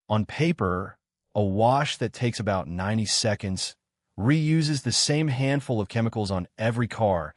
On paper, a wash that takes about 90 seconds reuses the same handful of chemicals on every car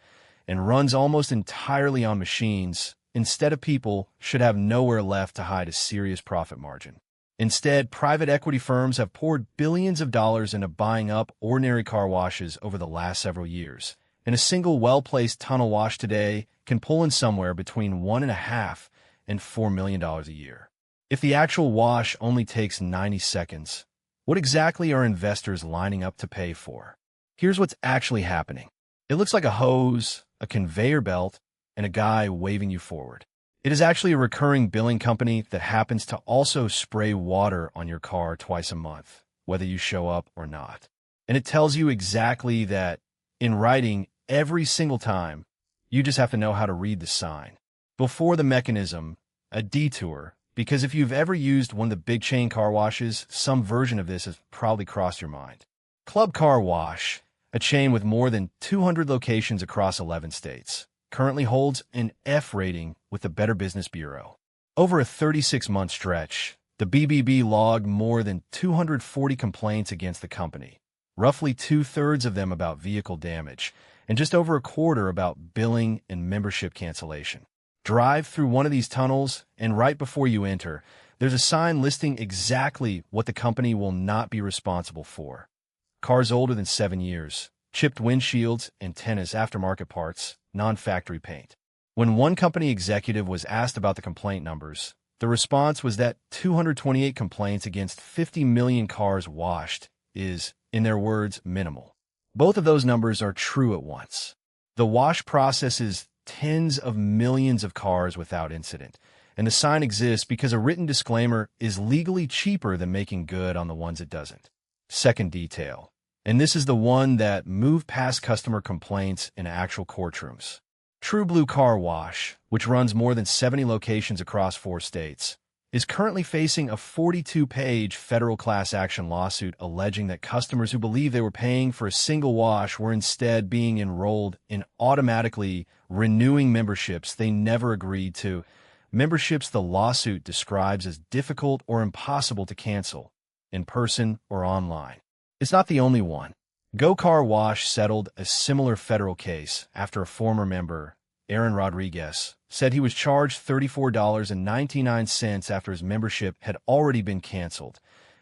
and runs almost entirely on machines, instead of people, should have nowhere left to hide a serious profit margin. Instead, private equity firms have poured billions of dollars into buying up ordinary car washes over the last several years, and a single well-placed tunnel wash today can pull in somewhere between $1.5 and $4 million a year. If the actual wash only takes 90 seconds, what exactly are investors lining up to pay for? Here's what's actually happening. It looks like a hose, a conveyor belt, and a guy waving you forward. It is actually a recurring billing company that happens to also spray water on your car twice a month, whether you show up or not. And it tells you exactly that in writing every single time. You just have to know how to read the sign. Before the mechanism, a detour, because if you've ever used one of the big chain car washes, some version of this has probably crossed your mind. Club Car Wash, a chain with more than 200 locations across 11 states, currently holds an F rating with the Better Business Bureau. Over a 36-month stretch, the BBB logged more than 240 complaints against the company, roughly 2/3 of them about vehicle damage, and just over a quarter about billing and membership cancellation. Drive through one of these tunnels, and right before you enter, there's a sign listing exactly what the company will not be responsible for. Cars older than 7 years, chipped windshields, antennas, aftermarket parts, non-factory paint. When one company executive was asked about the complaint numbers, the response was that 228 complaints against 50 million cars washed is, in their words, minimal. Both of those numbers are true at once. The wash processes tens of millions of cars without incident, and the sign exists because a written disclaimer is legally cheaper than making good on the ones it doesn't. Second detail, and this is the one that moved past customer complaints in actual courtrooms. True Blue Car Wash, which runs more than 70 locations across 4 states, is currently facing a 42-page federal class action lawsuit alleging that customers who believe they were paying for a single wash were instead being enrolled in automatically renewing memberships they never agreed to, memberships the lawsuit describes as difficult or impossible to cancel, in person or online. It's not the only one. Go Car Wash settled a similar federal case after a former member, Aaron Rodriguez, said he was charged $34.99 after his membership had already been canceled,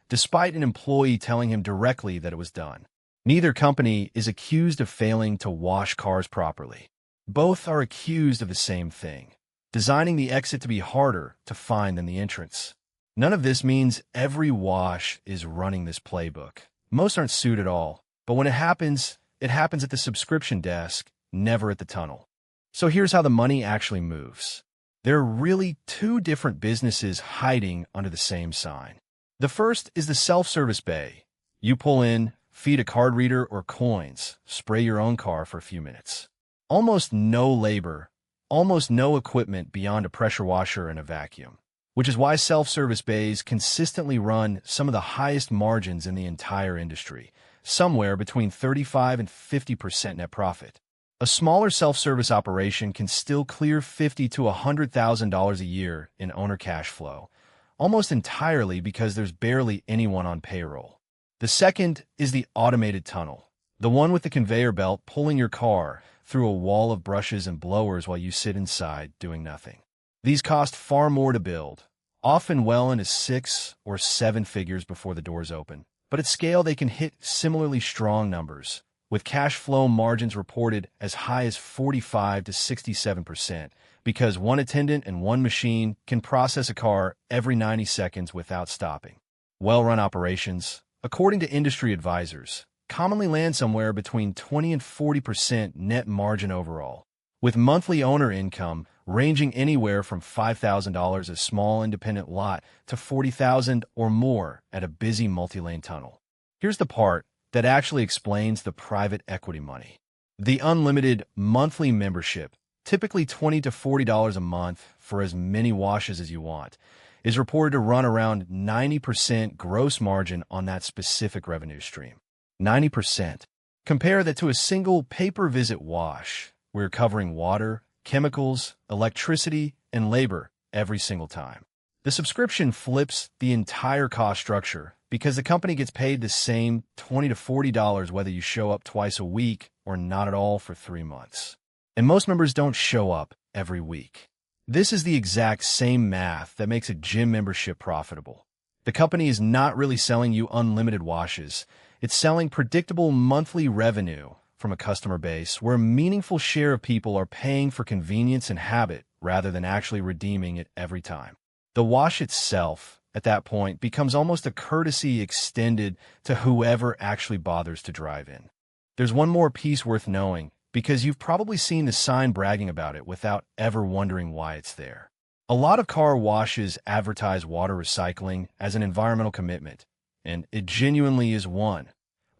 despite an employee telling him directly that it was done. Neither company is accused of failing to wash cars properly. Both are accused of the same thing, designing the exit to be harder to find than the entrance. None of this means every wash is running this playbook. Most aren't sued at all, but when it happens at the subscription desk, never at the tunnel. So here's how the money actually moves. There are really 2 different businesses hiding under the same sign. The first is the self-service bay. You pull in, feed a card reader or coins, spray your own car for a few minutes. Almost no labor, almost no equipment beyond a pressure washer and a vacuum, which is why self-service bays consistently run some of the highest margins in the entire industry, somewhere between 35 and 50% net profit. A smaller self-service operation can still clear $50,000 to $100,000 a year in owner cash flow, almost entirely because there's barely anyone on payroll. The second is the automated tunnel, the one with the conveyor belt pulling your car through a wall of brushes and blowers while you sit inside doing nothing. These cost far more to build, often well into 6 or 7 figures before the doors open, but at scale they can hit similarly strong numbers, with cash flow margins reported as high as 45 to 67%, because one attendant and one machine can process a car every 90 seconds without stopping. Well-run operations, according to industry advisors, commonly land somewhere between 20 and 40% net margin overall, with monthly owner income ranging anywhere from $5,000 a small independent lot to $40,000 or more at a busy multi-lane tunnel. Here's the part that actually explains the private equity money. The unlimited monthly membership, typically $20 to $40 a month for as many washes as you want, is reported to run around 90% gross margin on that specific revenue stream. 90%. Compare that to a single pay-per-visit wash, where you're covering water, chemicals, electricity, and labor every single time. The subscription flips the entire cost structure because the company gets paid the same $20 to $40 whether you show up twice a week or not at all for 3 months. And most members don't show up every week. This is the exact same math that makes a gym membership profitable. The company is not really selling you unlimited washes. It's selling predictable monthly revenue from a customer base where a meaningful share of people are paying for convenience and habit rather than actually redeeming it every time. The wash itself, at that point, becomes almost a courtesy extended to whoever actually bothers to drive in. There's one more piece worth knowing, because you've probably seen the sign bragging about it without ever wondering why it's there. A lot of car washes advertise water recycling as an environmental commitment, and it genuinely is one.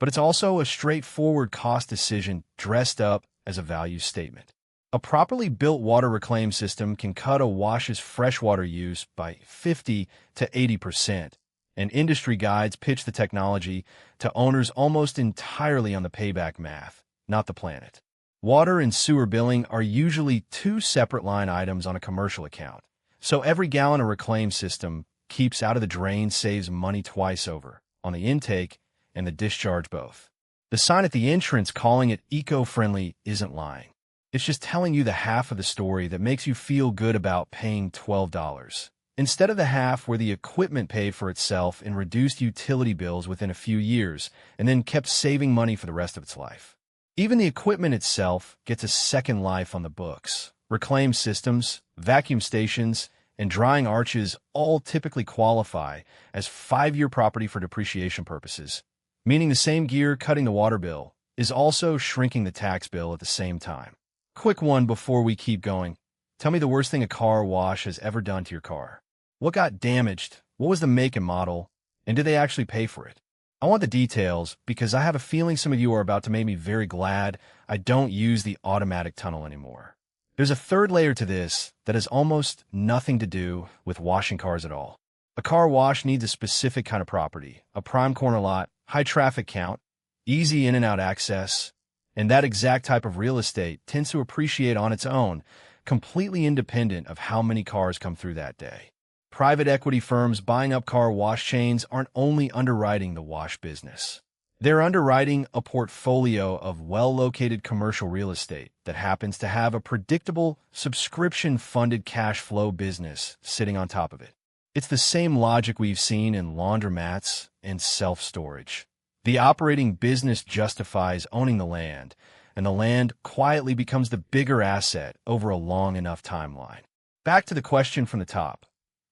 But it's also a straightforward cost decision dressed up as a value statement. A properly built water reclaim system can cut a wash's freshwater use by 50 to 80%, and industry guides pitch the technology to owners almost entirely on the payback math, not the planet. Water and sewer billing are usually two separate line items on a commercial account, so every gallon a reclaim system keeps out of the drain saves money twice over, on the intake and the discharge both. The sign at the entrance calling it eco-friendly isn't lying. It's just telling you the half of the story that makes you feel good about paying $12, instead of the half where the equipment paid for itself in reduced utility bills within a few years and then kept saving money for the rest of its life. Even the equipment itself gets a second life on the books. Reclaim systems, vacuum stations, and drying arches all typically qualify as 5-year property for depreciation purposes, meaning the same gear cutting the water bill is also shrinking the tax bill at the same time. Quick one before we keep going. Tell me the worst thing a car wash has ever done to your car. What got damaged? What was the make and model? And did they actually pay for it? I want the details because I have a feeling some of you are about to make me very glad I don't use the automatic tunnel anymore. There's a third layer to this that has almost nothing to do with washing cars at all. A car wash needs a specific kind of property, a prime corner lot, high traffic count, easy in and out access, and that exact type of real estate tends to appreciate on its own, completely independent of how many cars come through that day. Private equity firms buying up car wash chains aren't only underwriting the wash business. They're underwriting a portfolio of well-located commercial real estate that happens to have a predictable, subscription-funded cash flow business sitting on top of it. It's the same logic we've seen in laundromats and self-storage. The operating business justifies owning the land, and the land quietly becomes the bigger asset over a long enough timeline. Back to the question from the top.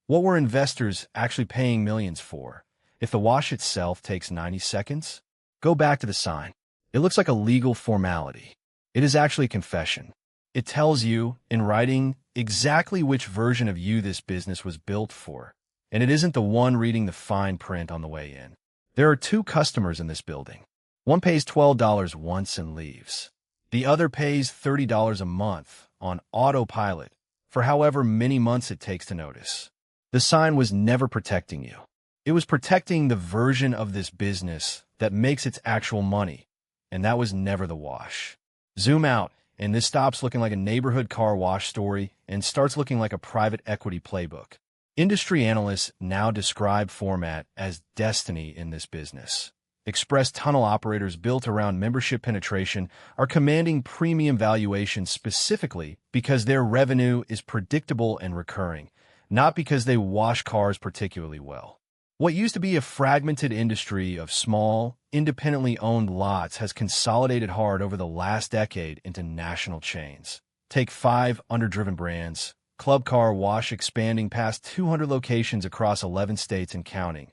What were investors actually paying millions for? If the wash itself takes 90 seconds, go back to the sign. It looks like a legal formality. It is actually a confession. It tells you, in writing, exactly which version of you this business was built for, and it isn't the one reading the fine print on the way in. There are 2 customers in this building. One pays $12 once and leaves. The other pays $30 a month on autopilot for however many months it takes to notice. The sign was never protecting you. It was protecting the version of this business that makes its actual money, and that was never the wash. Zoom out, and this stops looking like a neighborhood car wash story and starts looking like a private equity playbook. Industry analysts now describe format as destiny in this business. Express tunnel operators built around membership penetration are commanding premium valuations specifically because their revenue is predictable and recurring, not because they wash cars particularly well. What used to be a fragmented industry of small, independently owned lots has consolidated hard over the last decade into national chains. Take 5 underdriven brands, Club Car Wash expanding past 200 locations across 11 states and counting,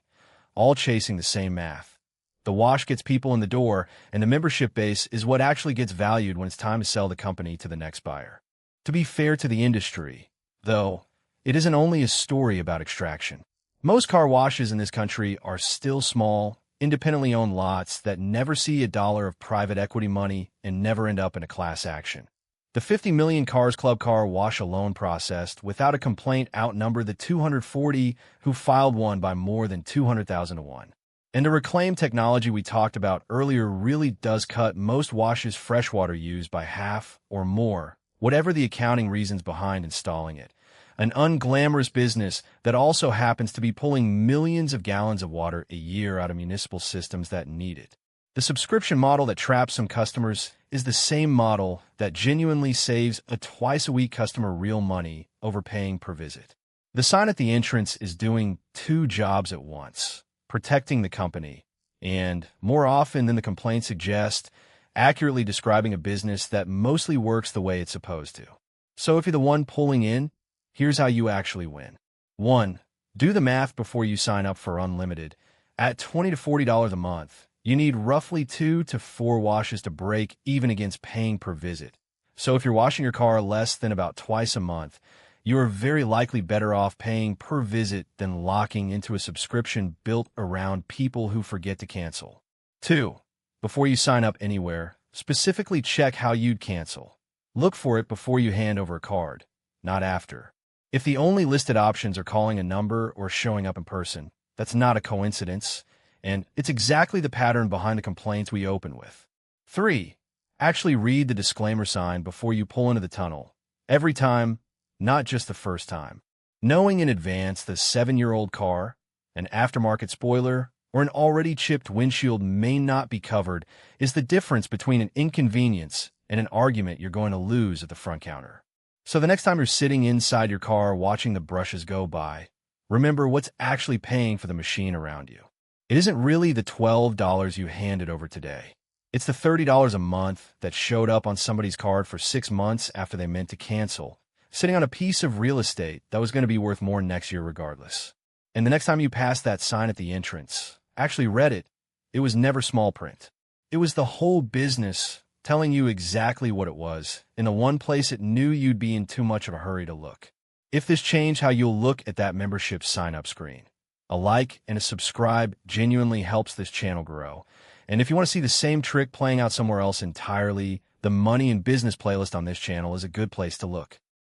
all chasing the same math. The wash gets people in the door, and the membership base is what actually gets valued when it's time to sell the company to the next buyer. To be fair to the industry, though, it isn't only a story about extraction. Most car washes in this country are still small, independently owned lots that never see a dollar of private equity money and never end up in a class action. The 50 million cars Club Car Wash alone processed without a complaint outnumber the 240 who filed one by more than 200,000 to 1. And the reclaim technology we talked about earlier really does cut most washes' freshwater use by half or more, whatever the accounting reasons behind installing it. an unglamorous business that also happens to be pulling millions of gallons of water a year out of municipal systems that need it. The subscription model that traps some customers is the same model that genuinely saves a twice-a-week customer real money overpaying per visit. The sign at the entrance is doing two jobs at once: protecting the company and, more often than the complaint suggests, accurately describing a business that mostly works the way it's supposed to. So if you're the one pulling in, here's how you actually win. 1. Do the math before you sign up for unlimited. At $20 to $40 a month, you need roughly 2 to 4 washes to break even against paying per visit. So if you're washing your car less than about twice a month, you are very likely better off paying per visit than locking into a subscription built around people who forget to cancel. 2. Before you sign up anywhere, specifically check how you'd cancel. Look for it before you hand over a card, not after. If the only listed options are calling a number or showing up in person, that's not a coincidence, and it's exactly the pattern behind the complaints we open with. 3. Actually read the disclaimer sign before you pull into the tunnel. Every time, not just the first time. Knowing in advance the 7-year-old car, an aftermarket spoiler, or an already chipped windshield may not be covered is the difference between an inconvenience and an argument you're going to lose at the front counter. So the next time you're sitting inside your car watching the brushes go by, remember what's actually paying for the machine around you. It isn't really the $12 you handed over today. It's the $30 a month that showed up on somebody's card for 6 months after they meant to cancel, sitting on a piece of real estate that was going to be worth more next year regardless. And the next time you pass that sign at the entrance, actually read it, it was never small print. It was the whole business telling you exactly what it was in the one place it knew you'd be in too much of a hurry to look. If this changed how you'll look at that membership sign-up screen, a like and a subscribe genuinely helps this channel grow. And if you want to see the same trick playing out somewhere else entirely, the Money and Business playlist on this channel is a good place to look.